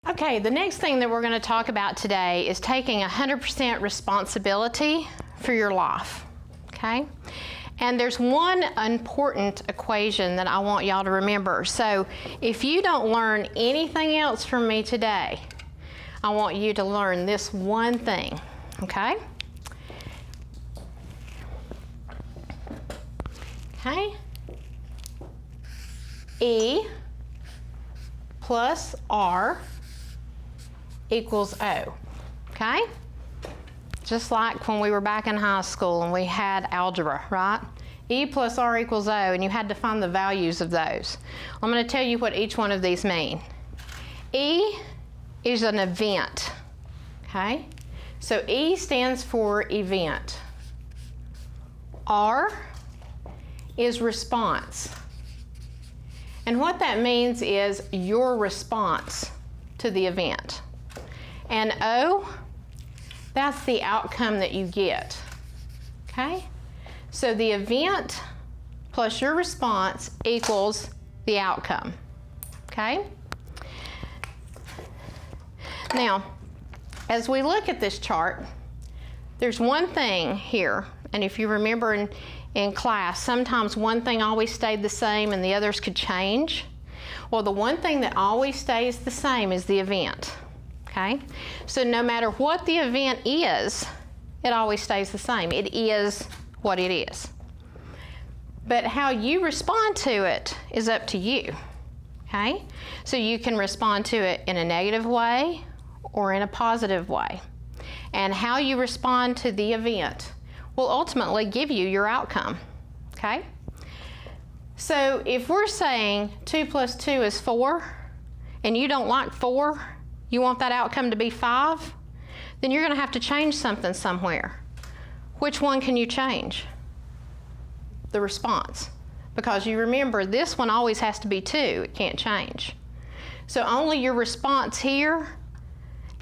Okay, the next thing that we're going to talk about today is taking 100% responsibility for your life, okay? And there's one important equation that I want y'all to remember. So if you don't learn anything else from me today, I want you to learn this one thing, okay? Okay? E plus R equals O, okay? Just like when we were back in high school and we had algebra, right? E plus R equals O, and you had to find the values of those. I'm going to tell you what each one of these mean. E is an event, okay? So E stands for event. R is response. And what that means is your response to the event. And O, that's the outcome that you get, okay? So the event plus your response equals the outcome, okay? Now, as we look at this chart, there's one thing here, and if you remember in class, sometimes one thing always stayed the same and the others could change. Well, the one thing that always stays the same is the event. Okay? So no matter what the event is, it always stays the same. It is what it is. But how you respond to it is up to you. Okay? So you can respond to it in a negative way or in a positive way. And how you respond to the event will ultimately give you your outcome. Okay? So if we're saying 2 plus 2 is 4, and you don't like 4, you want that outcome to be 5, then you're going to have to change something somewhere. Which one can you change? The response. Because you remember, this one always has to be 2. It can't change. So only your response here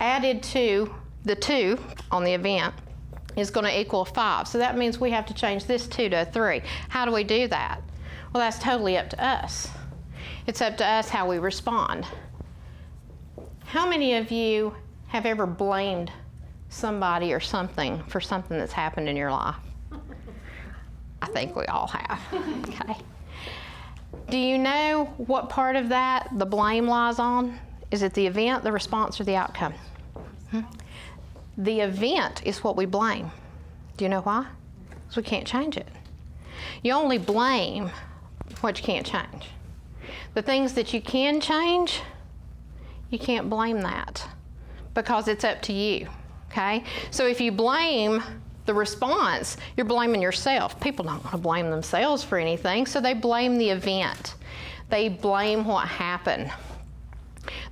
added to the 2 on the event is going to equal 5. So that means we have to change this 2 to a 3. How do we do that? Well, that's totally up to us. It's up to us how we respond. How many of you have ever blamed somebody or something for something that's happened in your life? I think we all have, okay? Do you know what part of that the blame lies on? Is it the event, the response, or the outcome? The event is what we blame. Do you know why? Because we can't change it. You only blame what you can't change. The things that you can change, you can't blame that because it's up to you, okay? So if you blame the response, you're blaming yourself. People don't want to blame themselves for anything, so they blame the event. They blame what happened.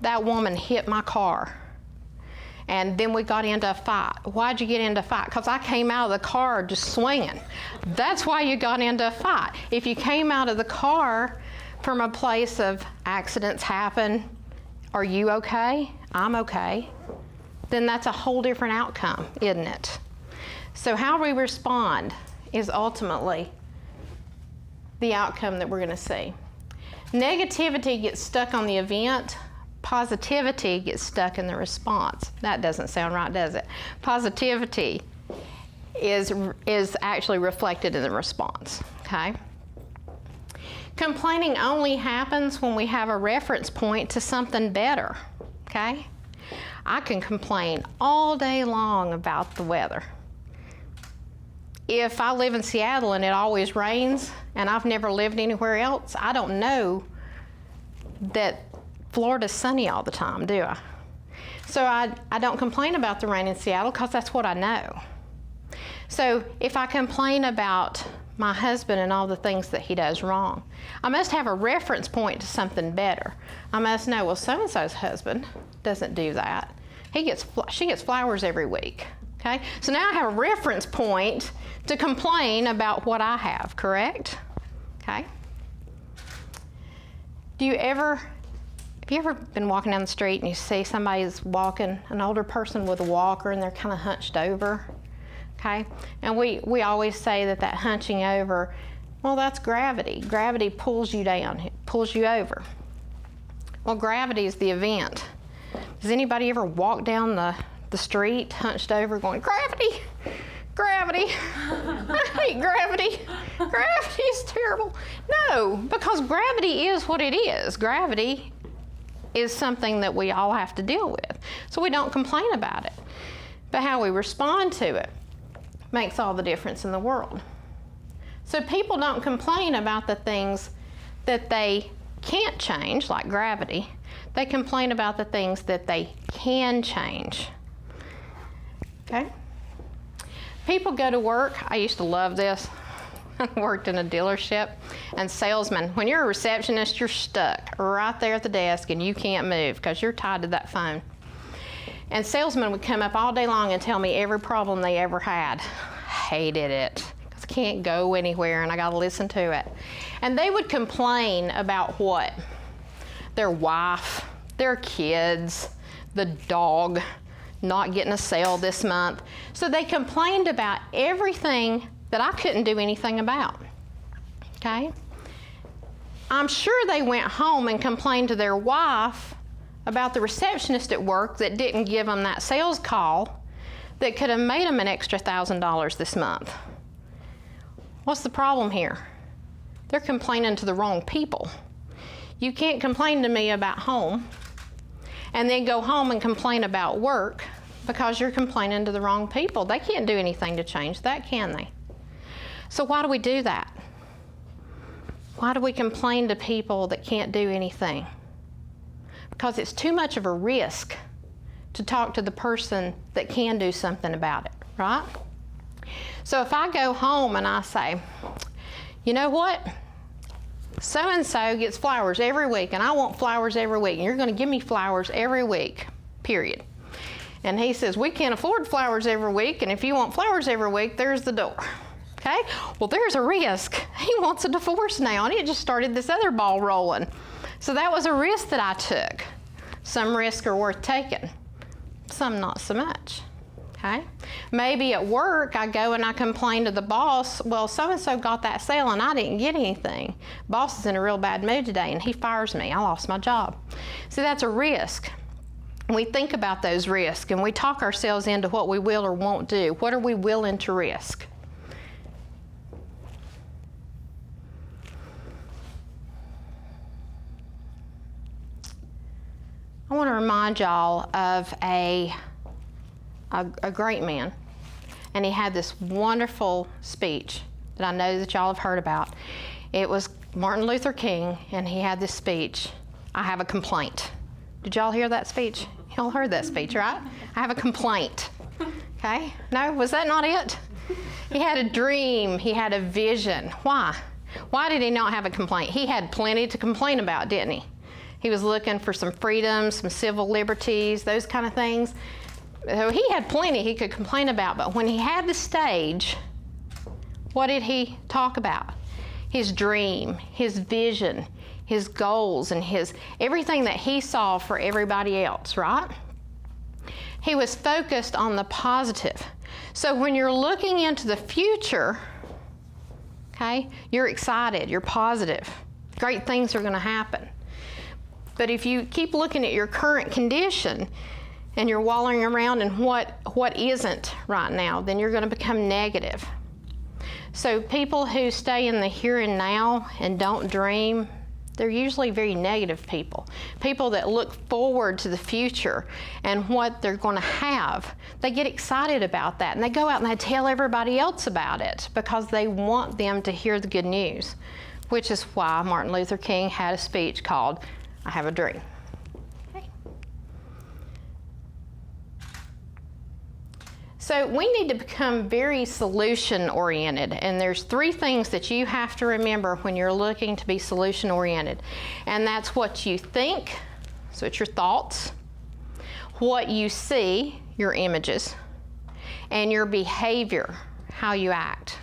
That woman hit my car, and then we got into a fight. Why'd you get into a fight? Because I came out of the car just swinging. That's why you got into a fight. If you came out of the car from a place of accidents happen, are you okay? I'm okay. Then that's a whole different outcome, isn't it? So how we respond is ultimately the outcome that we're going to see. Negativity gets stuck on the event. Positivity gets stuck in the response. That doesn't sound right, does it? Positivity is actually reflected in the response, okay? Complaining only happens when we have a reference point to something better, okay? I can complain all day long about the weather. If I live in Seattle and it always rains and I've never lived anywhere else, I don't know that Florida's sunny all the time, do I? So I don't complain about the rain in Seattle because that's what I know. So if I complain about my husband and all the things that he does wrong, I must have a reference point to something better. I must know, well, so-and-so's husband doesn't do that. She gets flowers every week, okay? So now I have a reference point to complain about what I have, correct? Okay? Have you ever been walking down the street and you see somebody's walking, an older person with a walker, and they're kind of hunched over? Okay? And we always say that hunching over, well, that's gravity. Gravity pulls you down, it pulls you over. Well, gravity is the event. Does anybody ever walk down the street hunched over going, gravity, gravity, I hate gravity, gravity is terrible? No, because gravity is what it is. Gravity is something that we all have to deal with. So we don't complain about it. But how we respond to it makes all the difference in the world. So people don't complain about the things that they can't change, like gravity. They complain about the things that they can change. Okay? People go to work. I used to love this. I worked in a dealership, and salesmen, when you're a receptionist, you're stuck right there at the desk and you can't move because you're tied to that phone. And salesmen would come up all day long and tell me every problem they ever had. Hated it because I can't go anywhere and I got to listen to it. And they would complain about what? Their wife, their kids, the dog not getting a sale this month. So they complained about everything that I couldn't do anything about, okay? I'm sure they went home and complained to their wife about the receptionist at work that didn't give them that sales call that could have made them an extra $1,000 this month. What's the problem here? They're complaining to the wrong people. You can't complain to me about home and then go home and complain about work because you're complaining to the wrong people. They can't do anything to change that, can they? So why do we do that? Why do we complain to people that can't do anything? Because it's too much of a risk to talk to the person that can do something about it, right? So if I go home and I say, you know what? So-and-so gets flowers every week, and I want flowers every week, and you're going to give me flowers every week, period. And he says, we can't afford flowers every week, and if you want flowers every week, there's the door. Okay? Well, there's a risk. He wants a divorce now, and it just started this other ball rolling. So that was a risk that I took. Some risks are worth taking, some not so much. Okay? Maybe at work, I go and I complain to the boss, well, so-and-so got that sale and I didn't get anything. Boss is in a real bad mood today and he fires me. I lost my job. See, that's a risk. We think about those risks and we talk ourselves into what we will or won't do. What are we willing to risk? I want to remind y'all of a great man, and he had this wonderful speech that I know that y'all have heard about. It was Martin Luther King, and he had this speech, I have a complaint. Did y'all hear that speech? Y'all heard that speech, right? I have a complaint. Okay? No, was that not it? He had a dream, he had a vision. Why? Why did he not have a complaint? He had plenty to complain about, didn't he? He was looking for some freedom, some civil liberties, those kind of things. So he had plenty he could complain about, but when he had the stage, what did he talk about? His dream, his vision, his goals, and everything that he saw for everybody else, right? He was focused on the positive. So when you're looking into the future, okay, you're excited, you're positive. Great things are going to happen. But if you keep looking at your current condition and you're wallowing around in what isn't right now, then you're going to become negative. So people who stay in the here and now and don't dream, they're usually very negative people. People that look forward to the future and what they're going to have. They get excited about that and they go out and they tell everybody else about it because they want them to hear the good news, which is why Martin Luther King had a speech called, I have a dream. Okay. So we need to become very solution-oriented, and there's 3 things that you have to remember when you're looking to be solution-oriented. And that's what you think, so it's your thoughts, what you see, your images, and your behavior, how you act.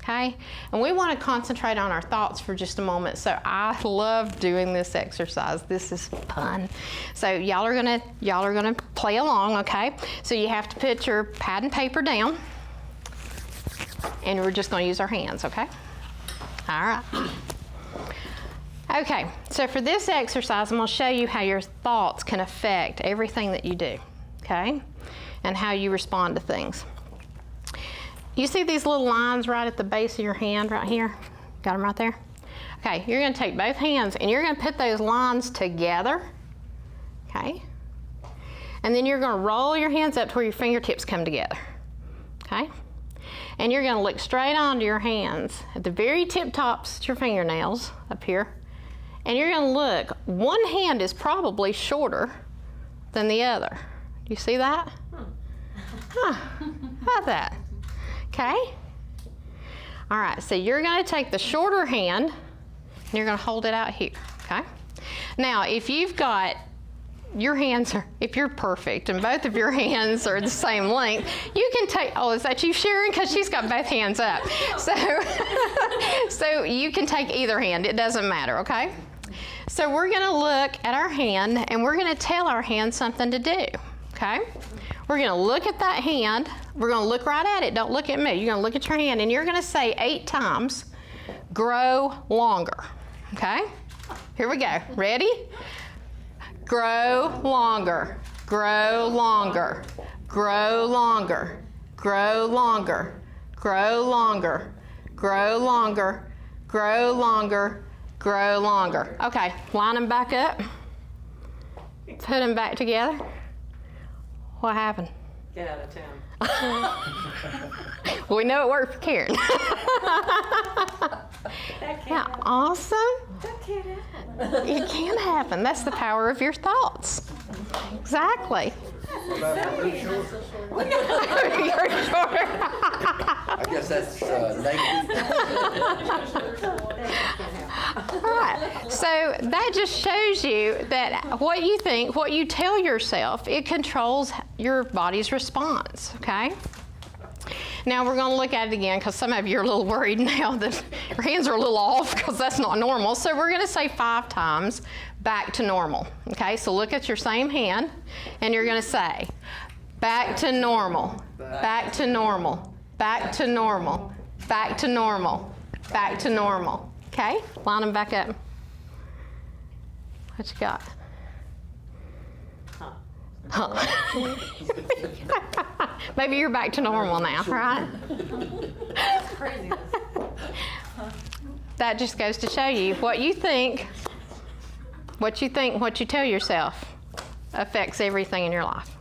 Okay? And we want to concentrate on our thoughts for just a moment. So I love doing this exercise. This is fun. So y'all are gonna play along, okay? So you have to put your pad and paper down, and we're just gonna use our hands, okay? All right. Okay, so for this exercise, I'm going to show you how your thoughts can affect everything that you do, okay? And how you respond to things. You see these little lines right at the base of your hand right here? Got them right there? Okay, you're going to take both hands and you're going to put those lines together, okay? And then you're going to roll your hands up to where your fingertips come together, okay? And you're going to look straight onto your hands at the very tip tops of your fingernails up here. And you're going to look, one hand is probably shorter than the other. Do you see that? Huh, how about that? Okay? All right, so you're going to take the shorter hand and you're going to hold it out here, okay? Now, if you've got your hands are, if you're perfect and both of your hands are the same length, you can take, oh, is that you, Sharon? Because she's got both hands up. So, so you can take either hand, it doesn't matter, okay? So we're gonna look at our hand and we're gonna tell our hand something to do, okay? We're gonna look at that hand, we're gonna look right at it, don't look at me. You're gonna look at your hand and you're gonna say 8 times, grow longer, okay? Here we go, ready? Grow longer, grow longer, grow longer, grow longer, grow longer, grow longer, grow longer, grow longer. Okay, line them back up. Put them back together. What happened? Get out of town. We know it worked for Karen. Yeah, awesome. That can't happen. It can happen. That's the power of your thoughts. Exactly. You're short. I guess that's negative. All right. So that just shows you that what you think, what you tell yourself, it controls your body's response, okay? Now we're going to look at it again because some of you are a little worried now that your hands are a little off because that's not normal. So we're going to say 5 times back to normal. Okay, so look at your same hand and you're going to say back to normal, back to normal, back to normal, back to normal, back to normal. Okay, line them back up. What you got? Huh. Maybe you're back to normal now, right? Craziness. That just goes to show you what you think, what you tell yourself affects everything in your life.